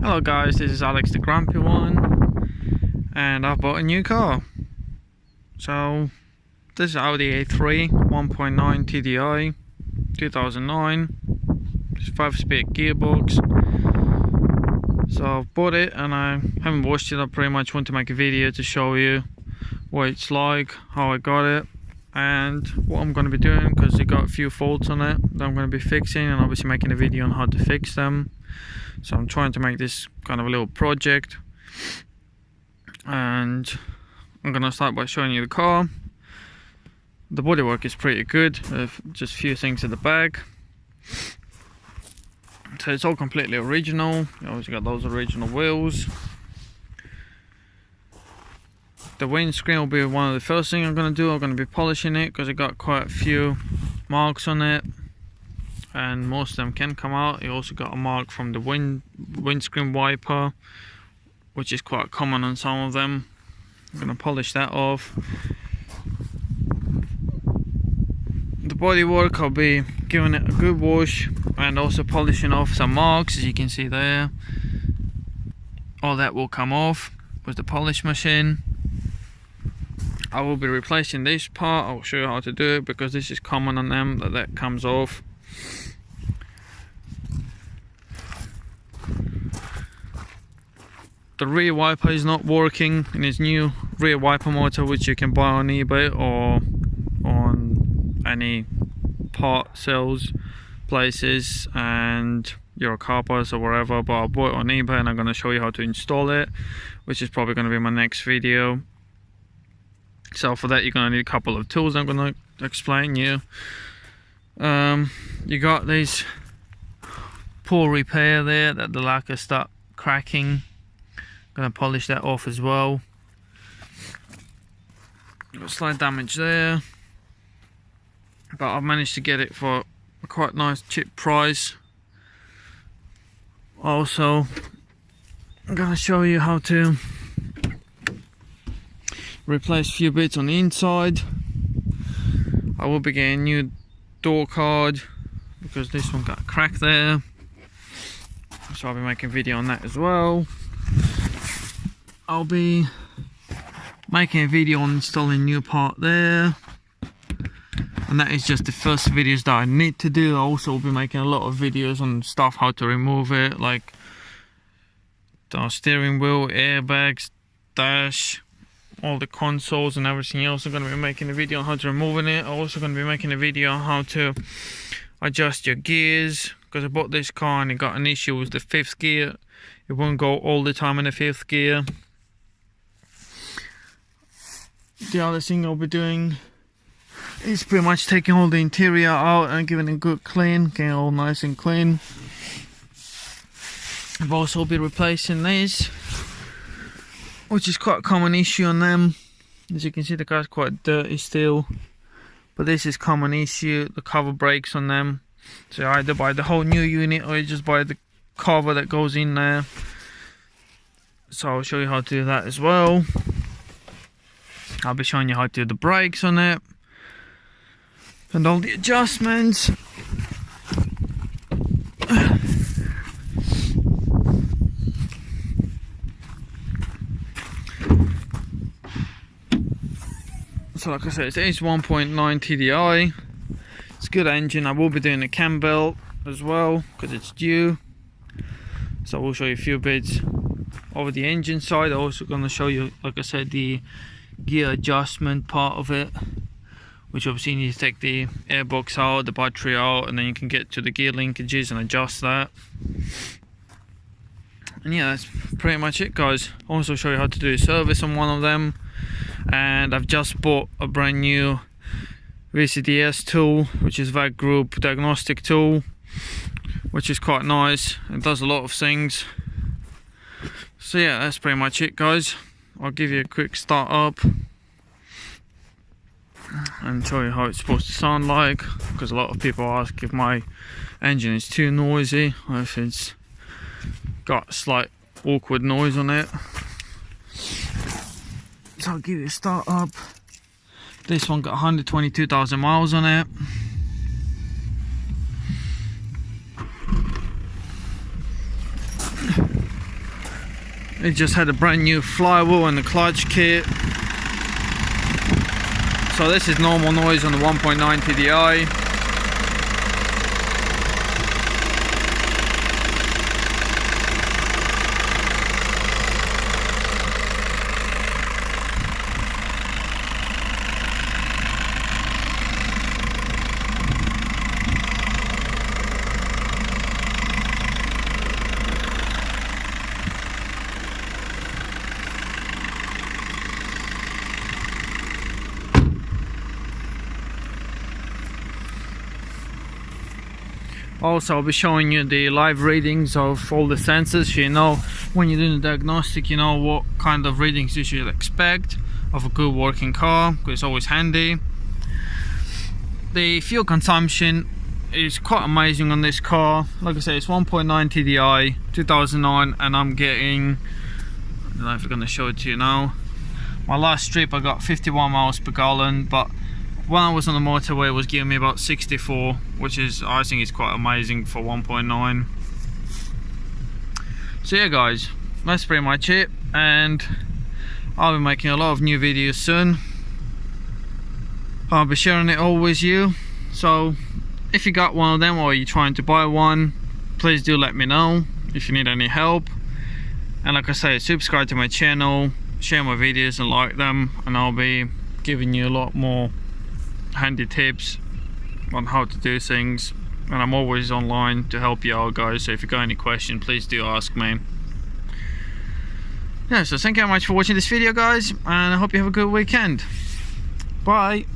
Hello guys, this is AlexTheGrumpyOne and I've bought a new car. So this is Audi A3 1.9 TDI 2009. It's 5-speed gearbox. So I've bought it and I haven't washed it. I pretty much want to make a video to show you what it's like, how I got it, and what I'm going to be doing, because it got a few faults on it that I'm going to be fixing, and obviously making a video on how to fix them. So I'm trying to make this kind of a little project, and I'm going to start by showing you the car. The bodywork is pretty good, just a few things at the back. So it's all completely original. You obviously got those original wheels. The windscreen will be one of the first things I'm going to do. I'm going to be polishing it because it got quite a few marks on it, and most of them can come out. It also got a mark from the windscreen wiper, which is quite common on some of them. I'm going to polish that off. The bodywork, I'll be giving it a good wash and also polishing off some marks, as you can see there. All that will come off with the polish machine. I will be replacing this part. I'll show you how to do it because this is common on them, that comes off. The rear wiper is not working in its new rear wiper motor, which you can buy on eBay or on any part sales places and your car parts or wherever. But I bought it on eBay and I'm going to show you how to install it, which is probably going to be my next video. So for that you're going to need a couple of tools I'm going to explain you. You got these poor repair there that the lacquer start cracking. Going to polish that off as well. Got slight damage there, but I've managed to get it for a quite nice cheap price. Also, I'm going to show you how to replace a few bits on the inside. I will be getting a new door card because this one got a crack there, so I'll be making a video on that as well. I'll be making a video on installing a new part there, and that is just the first videos that I need to do. I also will be making a lot of videos on stuff, how to remove it, like the steering wheel, airbags, dash, all the consoles and everything else. I'm going to be making a video on how to remove it. I'm also going to be making a video on how to adjust your gears, because I bought this car and it got an issue with the 5th gear. It won't go all the time in the 5th gear. The other thing I'll be doing is pretty much taking all the interior out and giving it a good clean, getting it all nice and clean. I've also be replacing this, which is quite a common issue on them. As you can see, the car's quite dirty still, but this is common issue. The cover breaks on them, so you either buy the whole new unit or you just buy the cover that goes in there. So I'll show you how to do that as well. I'll be showing you how to do the brakes on it and all the adjustments. So like I said, it's 1.9 TDI. It's a good engine. I will be doing a cam belt as well because it's due. So I will show you a few bits over the engine side. I'm also going to show you, like I said, the gear adjustment part of it, which obviously you need to take the airbox out, the battery out, and then you can get to the gear linkages and adjust that. And yeah, that's pretty much it, guys. I'll also show you how to do a service on one of them. And I've just bought a brand new VCDS tool, which is that group diagnostic tool, which is quite nice. It does a lot of things. So yeah, that's pretty much it, guys. I'll give you a quick start up and show you how it's supposed to sound like, because a lot of people ask if my engine is too noisy or if it's got a slight awkward noise on it. So I'll give you a start up. This one got 122,000 miles on it. It just had a brand new flywheel and the clutch kit. So this is normal noise on the 1.9 TDI. Also, I'll be showing you the live readings of all the sensors, so you know when you're doing the diagnostic, you know what kind of readings you should expect of a good working car, because it's always handy. The fuel consumption is quite amazing on this car. Like I said, it's 1.9 TDI 2009, and I'm getting, I don't know if I'm going to show it to you now. My last trip I got 51 miles per gallon, but when I was on the motorway it was giving me about 64, which is, I think, is quite amazing for 1.9. So yeah guys, that's pretty much it, and I'll be making a lot of new videos soon. I'll be sharing it all with you, so if you got one of them or you're trying to buy one, please do let me know if you need any help. And like I say, subscribe to my channel, share my videos and like them, and I'll be giving you a lot more handy tips on how to do things, and I'm always online to help you out guys, so if you got any questions please do ask me. Yeah, so thank you very much for watching this video guys, and I hope you have a good weekend. Bye.